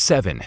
7.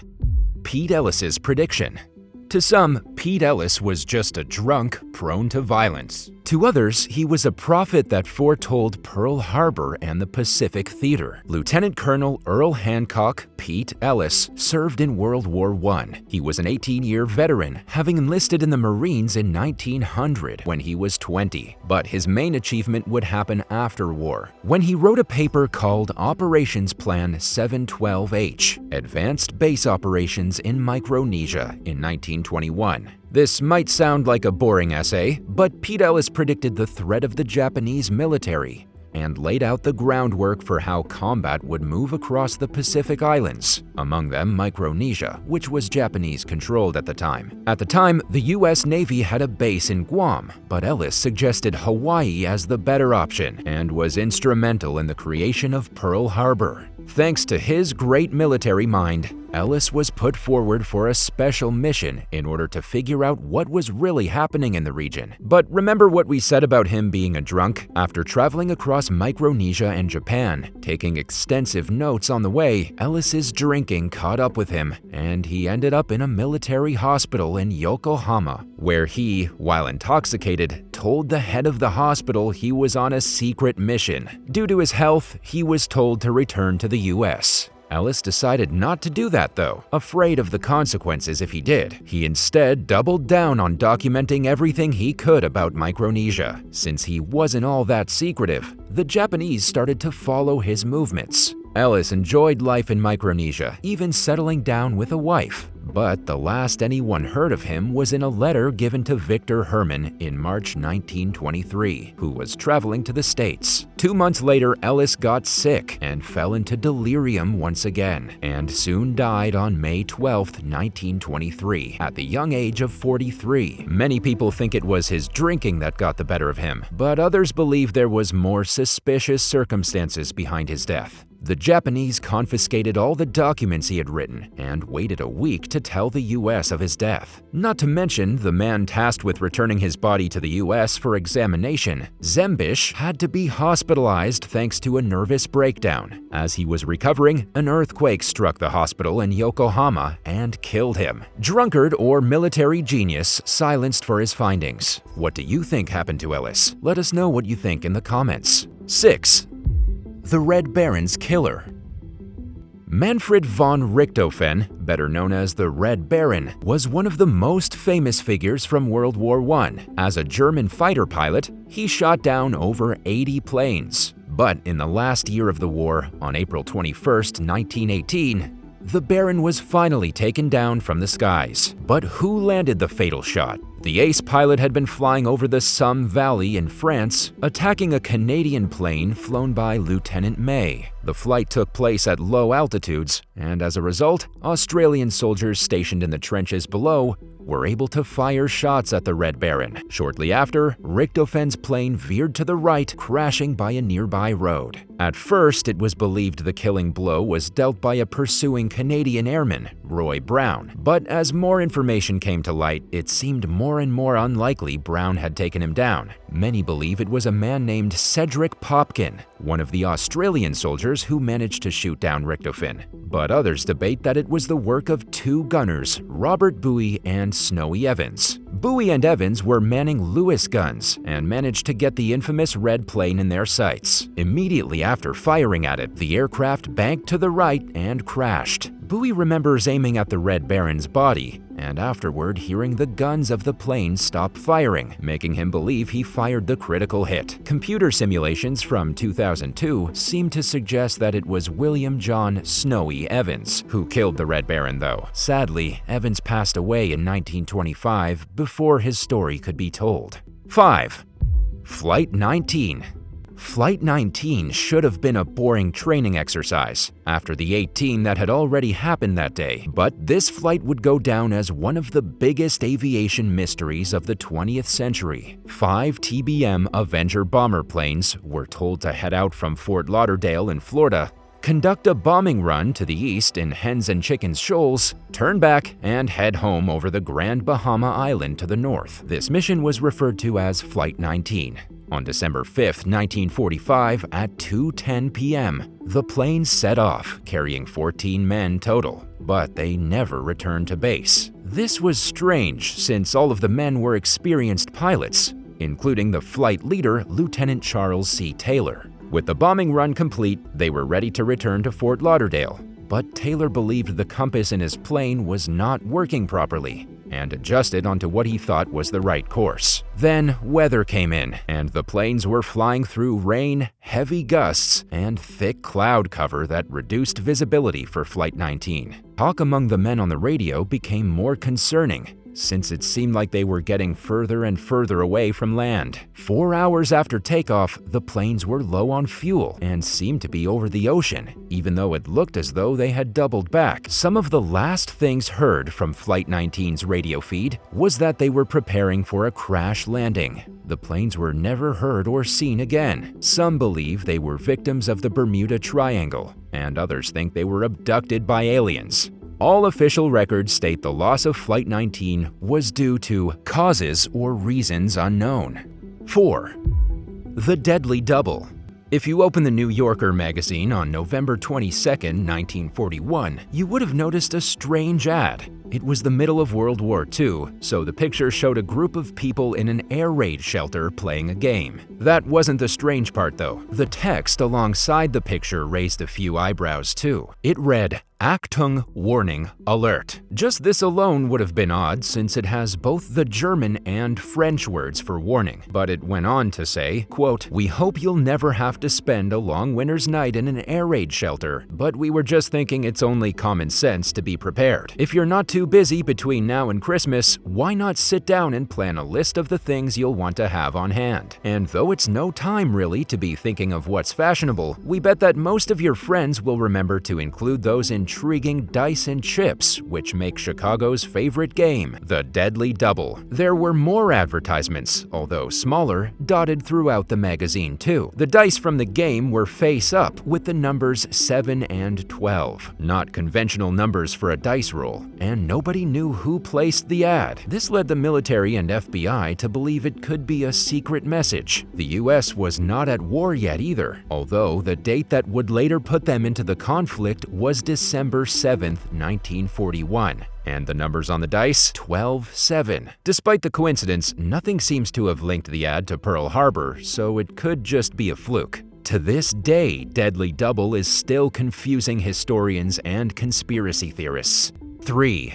Pete Ellis's prediction. To some, Pete Ellis was just a drunk prone to violence. To others, he was a prophet that foretold Pearl Harbor and the Pacific Theater. Lieutenant Colonel Earl Hancock Pete Ellis served in World War I. He was an 18-year veteran, having enlisted in the Marines in 1900 when he was 20. But his main achievement would happen after war, when he wrote a paper called Operations Plan 712H, Advanced Base Operations in Micronesia, in 1921. This might sound like a boring essay, but Pete Ellis predicted the threat of the Japanese military and laid out the groundwork for how combat would move across the Pacific Islands, among them Micronesia, which was Japanese-controlled at the time. At the time, the U.S. Navy had a base in Guam, but Ellis suggested Hawaii as the better option and was instrumental in the creation of Pearl Harbor. Thanks to his great military mind, Ellis was put forward for a special mission in order to figure out what was really happening in the region. But remember what we said about him being a drunk? After traveling across Micronesia and Japan, taking extensive notes on the way, Ellis's drinking caught up with him, and he ended up in a military hospital in Yokohama, where he, while intoxicated, told the head of the hospital he was on a secret mission. Due to his health, he was told to return to the U.S. Ellis decided not to do that though, afraid of the consequences if he did. He instead doubled down on documenting everything he could about Micronesia. Since he wasn't all that secretive, the Japanese started to follow his movements. Ellis enjoyed life in Micronesia, even settling down with a wife. But the last anyone heard of him was in a letter given to Victor Herman in March 1923, who was traveling to the States. 2 months later, Ellis got sick and fell into delirium once again, and soon died on May 12, 1923, at the young age of 43. Many people think it was his drinking that got the better of him, but others believe there was more suspicious circumstances behind his death. The Japanese confiscated all the documents he had written and waited a week to tell the U.S. of his death. Not to mention, the man tasked with returning his body to the U.S. for examination, Zembish, had to be hospitalized thanks to a nervous breakdown. As he was recovering, an earthquake struck the hospital in Yokohama and killed him. Drunkard or military genius silenced for his findings. What do you think happened to Ellis? Let us know what you think in the comments. 6. The Red Baron's killer. Manfred von Richthofen, better known as the Red Baron, was one of the most famous figures from World War I. As a German fighter pilot, he shot down over 80 planes. But in the last year of the war, on April 21, 1918, the Baron was finally taken down from the skies. But who landed the fatal shot? The ace pilot had been flying over the Somme Valley in France, attacking a Canadian plane flown by Lieutenant May. The flight took place at low altitudes, and as a result, Australian soldiers stationed in the trenches below were able to fire shots at the Red Baron. Shortly after, Richthofen's plane veered to the right, crashing by a nearby road. At first, it was believed the killing blow was dealt by a pursuing Canadian airman, Roy Brown. But as more information came to light, it seemed more and more unlikely Brown had taken him down. Many believe it was a man named Cedric Popkin, one of the Australian soldiers who managed to shoot down Richthofen. But others debate that it was the work of two gunners, Robert Bowie and Snowy Evans. Bowie and Evans were manning Lewis guns and managed to get the infamous red plane in their sights. Immediately after firing at it, the aircraft banked to the right and crashed. Bowie remembers aiming at the Red Baron's body, and afterward hearing the guns of the plane stop firing, making him believe he fired the critical hit. Computer simulations from 2002 seem to suggest that it was William John Snowy Evans who killed the Red Baron though. Sadly, Evans passed away in 1925 before his story could be told. 5. Flight 19. Flight 19 should have been a boring training exercise after the 18 that had already happened that day, but this flight would go down as one of the biggest aviation mysteries of the 20th century. 5 TBM Avenger bomber planes were told to head out from Fort Lauderdale in Florida, conduct a bombing run to the east in Hens and Chickens Shoals, turn back, and head home over the Grand Bahama Island to the north. This mission was referred to as Flight 19. On December 5, 1945, at 2:10 p.m., the plane set off, carrying 14 men total. but they never returned to base. This was strange since all of the men were experienced pilots, including the flight leader, Lieutenant Charles C. Taylor. With the bombing run complete, they were ready to return to Fort Lauderdale, but Taylor believed the compass in his plane was not working properly and adjusted onto what he thought was the right course. Then weather came in, and the planes were flying through rain, heavy gusts, and thick cloud cover that reduced visibility for Flight 19. Talk among the men on the radio became more concerning, since it seemed like they were getting further and further away from land. 4 hours after takeoff, the planes were low on fuel and seemed to be over the ocean, even though it looked as though they had doubled back. Some of the last things heard from Flight 19's radio feed was that they were preparing for a crash landing. The planes were never heard or seen again. Some believe they were victims of the Bermuda Triangle, and others think they were abducted by aliens. All official records state the loss of Flight 19 was due to causes or reasons unknown. 4. The Deadly Double. If you open the New Yorker magazine on November 22, 1941, you would have noticed a strange ad. It was the middle of World War II, so the picture showed a group of people in an air raid shelter playing a game. That wasn't the strange part though. The text alongside the picture raised a few eyebrows too. It read, "Achtung, warning, alert." Just this alone would have been odd since it has both the German and French words for warning, but it went on to say, quote, "We hope you'll never have to spend a long winter's night in an air raid shelter, but we were just thinking it's only common sense to be prepared. If you're not too busy between now and Christmas, why not sit down and plan a list of the things you'll want to have on hand? And though it's no time really to be thinking of what's fashionable, we bet that most of your friends will remember to include those intriguing dice and chips, which make Chicago's favorite game, the Deadly Double." There were more advertisements, although smaller, dotted throughout the magazine too. The dice from the game were face up with the numbers 7 and 12, not conventional numbers for a dice roll, and nobody knew who placed the ad. This led the military and FBI to believe it could be a secret message. The US was not at war yet either, although the date that would later put them into the conflict was December 7, 1941. And the numbers on the dice? 12-7. Despite the coincidence, nothing seems to have linked the ad to Pearl Harbor, so it could just be a fluke. To this day, Deadly Double is still confusing historians and conspiracy theorists. 3.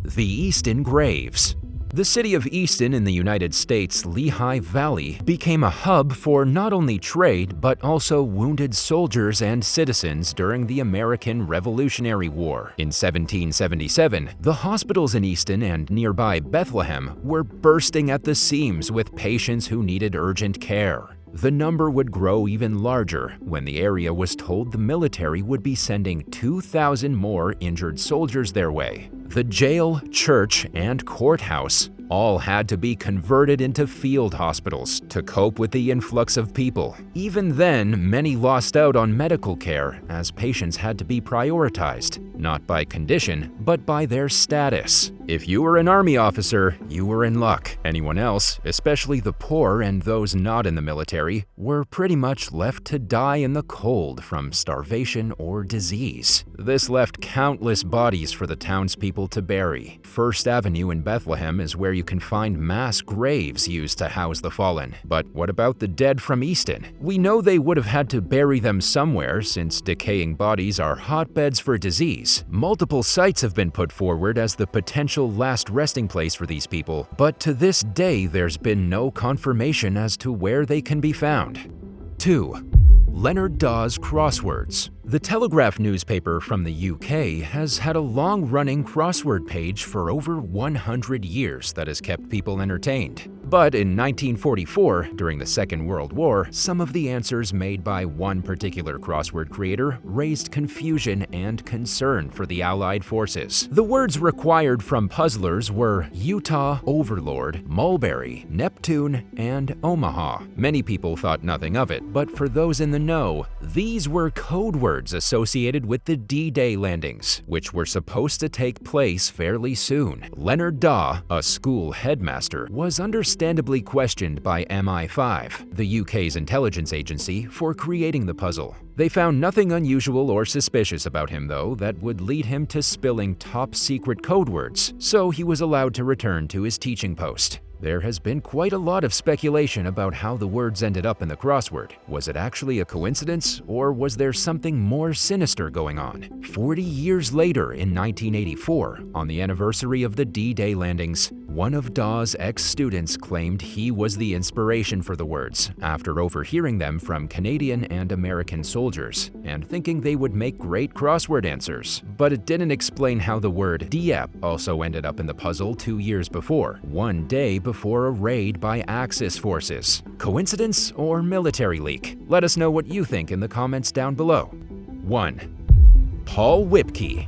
The Easton Graves. The city of Easton in the United States' Lehigh Valley became a hub for not only trade but also wounded soldiers and citizens during the American Revolutionary War. In 1777, the hospitals in Easton and nearby Bethlehem were bursting at the seams with patients who needed urgent care. The number would grow even larger when the area was told the military would be sending 2,000 more injured soldiers their way. The jail, church, and courthouse all had to be converted into field hospitals to cope with the influx of people. Even then, many lost out on medical care as patients had to be prioritized, not by condition, but by their status. If you were an army officer, you were in luck. Anyone else, especially the poor and those not in the military, were pretty much left to die in the cold from starvation or disease. This left countless bodies for the townspeople to bury. First Avenue in Bethlehem is where you can find mass graves used to house the fallen. But what about the dead from Easton? We know they would have had to bury them somewhere since decaying bodies are hotbeds for disease. Multiple sites have been put forward as the potential last resting place for these people, but to this day there's been no confirmation as to where they can be found. 2. Leonard Dawes crosswords. The Telegraph newspaper from the UK has had a long-running crossword page for over 100 years that has kept people entertained. But in 1944, during the Second World War, some of the answers made by one particular crossword creator raised confusion and concern for the Allied forces. The words required from puzzlers were Utah, Overlord, Mulberry, Neptune, and Omaha. Many people thought nothing of it, but for those in the know, these were code words associated with the D-Day landings, which were supposed to take place fairly soon. Leonard Daw, a school headmaster, was understanding understandably questioned by MI5, the UK's intelligence agency, for creating the puzzle. They found nothing unusual or suspicious about him, though, that would lead him to spilling top-secret code words, so he was allowed to return to his teaching post. There has been quite a lot of speculation about how the words ended up in the crossword. Was it actually a coincidence, or was there something more sinister going on? 40 years later, in 1984, on the anniversary of the D-Day landings, one of Dawes' ex-students claimed he was the inspiration for the words after overhearing them from Canadian and American soldiers and thinking they would make great crossword answers. But it didn't explain how the word Dieppe also ended up in the puzzle 2 years before, one day before a raid by Axis forces. Coincidence or military leak? Let us know what you think in the comments down below. 1. Paul Whipkey.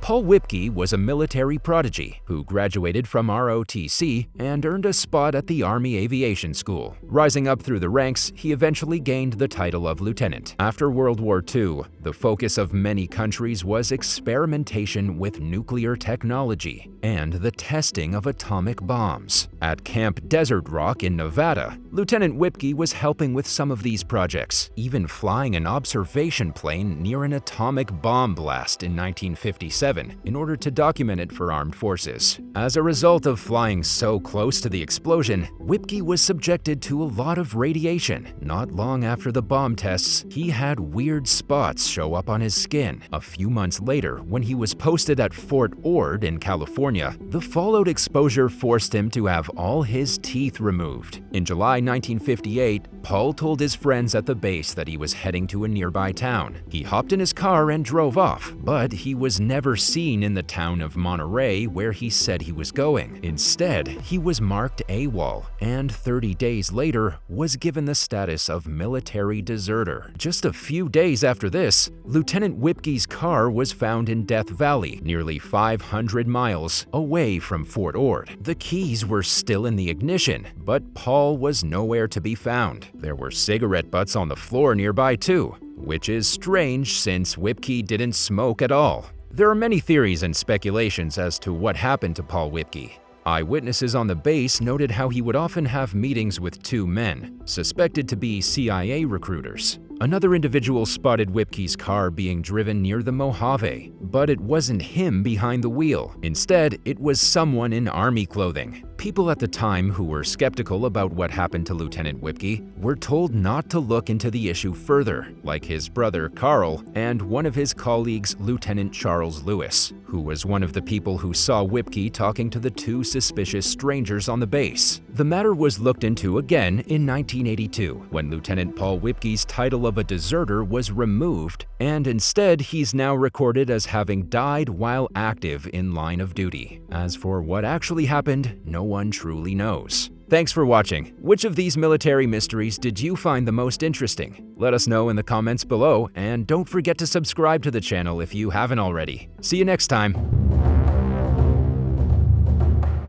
Paul Whipkey was a military prodigy who graduated from ROTC and earned a spot at the Army Aviation School. Rising up through the ranks, he eventually gained the title of lieutenant. After World War II, the focus of many countries was experimentation with nuclear technology and the testing of atomic bombs. At Camp Desert Rock in Nevada, Lieutenant Whipkey was helping with some of these projects, even flying an observation plane near an atomic bomb blast in 1957. In order to document it for armed forces. As a result of flying so close to the explosion, Whipkey was subjected to a lot of radiation. Not long after the bomb tests, he had weird spots show up on his skin. A few months later, when he was posted at Fort Ord in California, the fallout exposure forced him to have all his teeth removed. In July 1958, Paul told his friends at the base that he was heading to a nearby town. He hopped in his car and drove off, but he was never seen in the town of Monterey where he said he was going. Instead, he was marked AWOL and 30 days later was given the status of military deserter. Just a few days after this, Lieutenant Whipkey's car was found in Death Valley, nearly 500 miles away from Fort Ord. The keys were still in the ignition, but Paul was nowhere to be found. There were cigarette butts on the floor nearby too, which is strange since Whipkey didn't smoke at all. There are many theories and speculations as to what happened to Paul Whipkey. Eyewitnesses on the base noted how he would often have meetings with two men, suspected to be CIA recruiters. Another individual spotted Whipkey's car being driven near the Mojave, but it wasn't him behind the wheel. Instead, it was someone in army clothing. People at the time who were skeptical about what happened to Lieutenant Whipkey were told not to look into the issue further, like his brother Carl and one of his colleagues, Lieutenant Charles Lewis, who was one of the people who saw Whipkey talking to the two suspicious strangers on the base. The matter was looked into again in 1982, when Lieutenant Paul Whipkey's title of a deserter was removed, and instead he's now recorded as having died while active in line of duty. As for what actually happened, no one truly knows. Thanks for watching. Which of these military mysteries did you find the most interesting? Let us know in the comments below, and don't forget to subscribe to the channel if you haven't already. See you next time.